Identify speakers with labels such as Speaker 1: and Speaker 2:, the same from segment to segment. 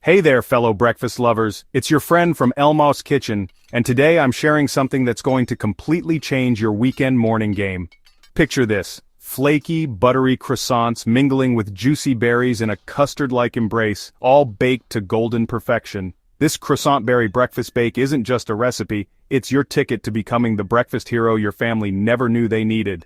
Speaker 1: Hey there, fellow breakfast lovers. It's your friend from Lmos Kitchen, and today I'm sharing something that's going to completely change your weekend morning game. Picture this: flaky, buttery croissants mingling with juicy berries in a custard-like embrace, all baked to golden perfection. This croissant berry breakfast bake isn't just a recipe, it's your ticket to becoming the breakfast hero your family never knew they needed.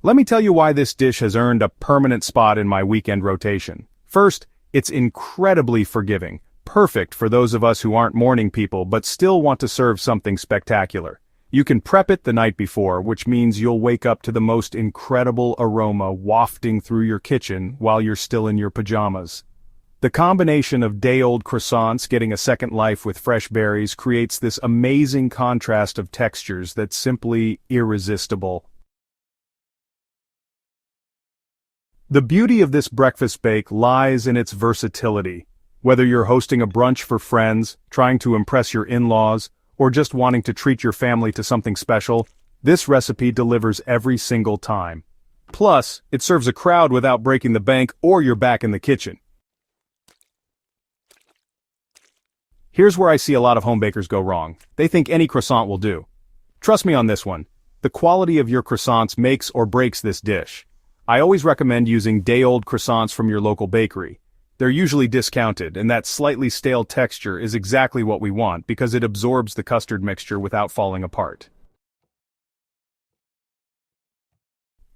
Speaker 1: Let me tell you why this dish has earned a permanent spot in my weekend rotation. First, it's incredibly forgiving, perfect for those of us who aren't morning people but still want to serve something spectacular. You can prep it the night before, which means you'll wake up to the most incredible aroma wafting through your kitchen while you're still in your pajamas. The combination of day-old croissants getting a second life with fresh berries creates this amazing contrast of textures that's simply irresistible. The beauty of this breakfast bake lies in its versatility. Whether you're hosting a brunch for friends, trying to impress your in-laws, or just wanting to treat your family to something special, this recipe delivers every single time. Plus, it serves a crowd without breaking the bank or you're back in the kitchen. Here's where I see a lot of home bakers go wrong. They think any croissant will do. Trust me on this one. The quality of your croissants makes or breaks this dish. I always recommend using day-old croissants from your local bakery. They're usually discounted, and that slightly stale texture is exactly what we want because it absorbs the custard mixture without falling apart.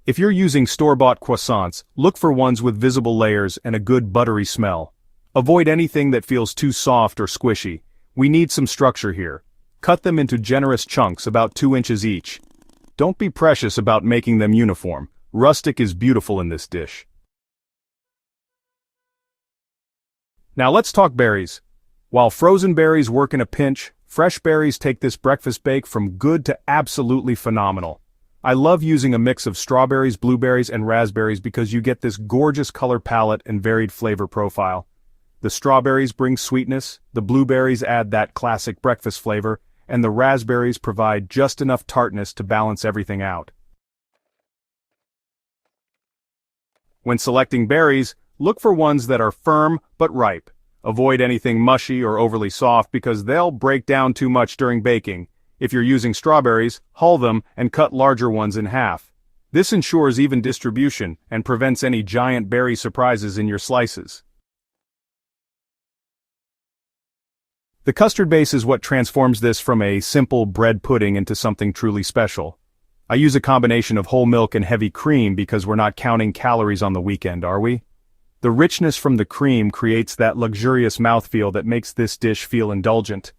Speaker 1: If you're using store-bought croissants, look for ones with visible layers and a good buttery smell. Avoid anything that feels too soft or squishy. We need some structure here. Cut them into generous chunks about 2 inches each. Don't be precious about making them uniform. Rustic is beautiful in this dish. Now let's talk berries. While frozen berries work in a pinch, fresh berries take this breakfast bake from good to absolutely phenomenal. I love using a mix of strawberries, blueberries, and raspberries because you get this gorgeous color palette and varied flavor profile. The strawberries bring sweetness, the blueberries add that classic breakfast flavor, and the raspberries provide just enough tartness to balance everything out. When selecting berries, look for ones that are firm but ripe. Avoid anything mushy or overly soft because they'll break down too much during baking. If you're using strawberries, hull them and cut larger ones in half. This ensures even distribution and prevents any giant berry surprises in your slices. The custard base is what transforms this from a simple bread pudding into something truly special. I use a combination of whole milk and heavy cream because we're not counting calories on the weekend, are we? The richness from the cream creates that luxurious mouthfeel that makes this dish feel indulgent.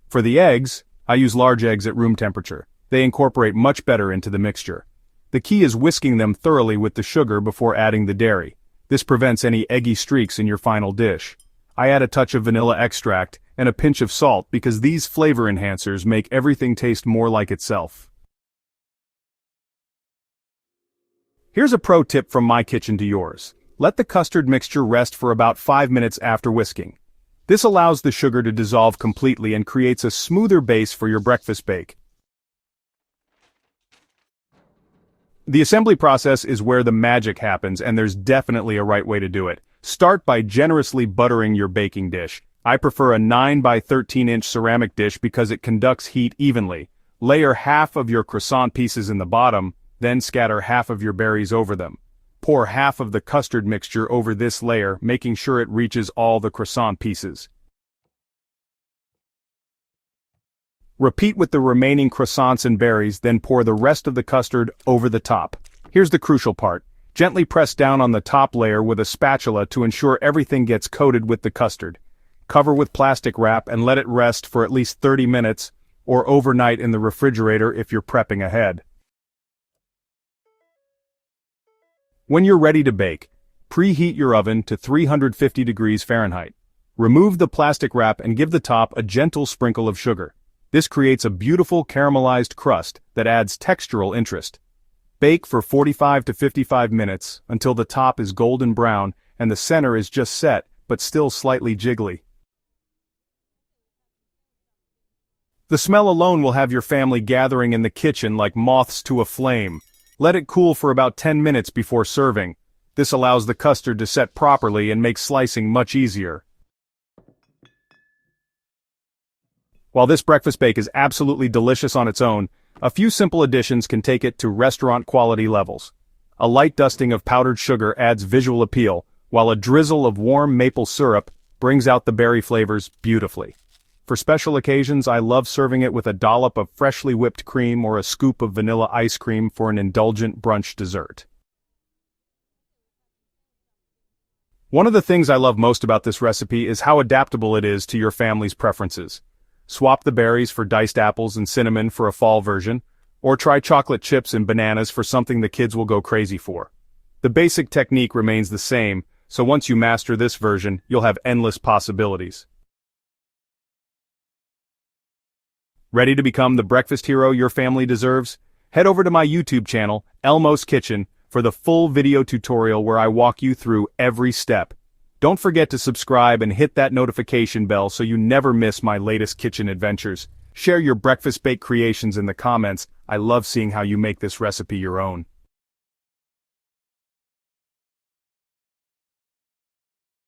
Speaker 1: For the eggs, I use large eggs at room temperature. They incorporate much better into the mixture. The key is whisking them thoroughly with the sugar before adding the dairy. This prevents any eggy streaks in your final dish. I add a touch of vanilla extract and a pinch of salt because these flavor enhancers make everything taste more like itself. Here's a pro tip from my kitchen to yours. Let the custard mixture rest for about 5 minutes after whisking. This allows the sugar to dissolve completely and creates a smoother base for your breakfast bake. The assembly process is where the magic happens, and there's definitely a right way to do it. Start by generously buttering your baking dish. I prefer a 9 by 13 inch ceramic dish because it conducts heat evenly. Layer half of your croissant pieces in the bottom, then scatter half of your berries over them. Pour half of the custard mixture over this layer, making sure it reaches all the croissant pieces. Repeat with the remaining croissants and berries, then pour the rest of the custard over the top. Here's the crucial part. Gently press down on the top layer with a spatula to ensure everything gets coated with the custard. Cover with plastic wrap and let it rest for at least 30 minutes, or overnight in the refrigerator if you're prepping ahead. When you're ready to bake, preheat your oven to 350 degrees Fahrenheit. Remove the plastic wrap and give the top a gentle sprinkle of sugar. This creates a beautiful caramelized crust that adds textural interest. Bake for 45 to 55 minutes until the top is golden brown and the center is just set but still slightly jiggly. The smell alone will have your family gathering in the kitchen like moths to a flame. Let it cool for about 10 minutes before serving. This allows the custard to set properly and makes slicing much easier. While this breakfast bake is absolutely delicious on its own, a few simple additions can take it to restaurant quality levels. A light dusting of powdered sugar adds visual appeal, while a drizzle of warm maple syrup brings out the berry flavors beautifully. For special occasions, I love serving it with a dollop of freshly whipped cream or a scoop of vanilla ice cream for an indulgent brunch dessert. One of the things I love most about this recipe is how adaptable it is to your family's preferences. Swap the berries for diced apples and cinnamon for a fall version, or try chocolate chips and bananas for something the kids will go crazy for. The basic technique remains the same, so once you master this version, you'll have endless possibilities. Ready to become the breakfast hero your family deserves? Head over to my YouTube channel, Lmos Kitchen, for the full video tutorial where I walk you through every step. Don't forget to subscribe and hit that notification bell so you never miss my latest kitchen adventures. Share your breakfast bake creations in the comments. I love seeing how you make this recipe your own.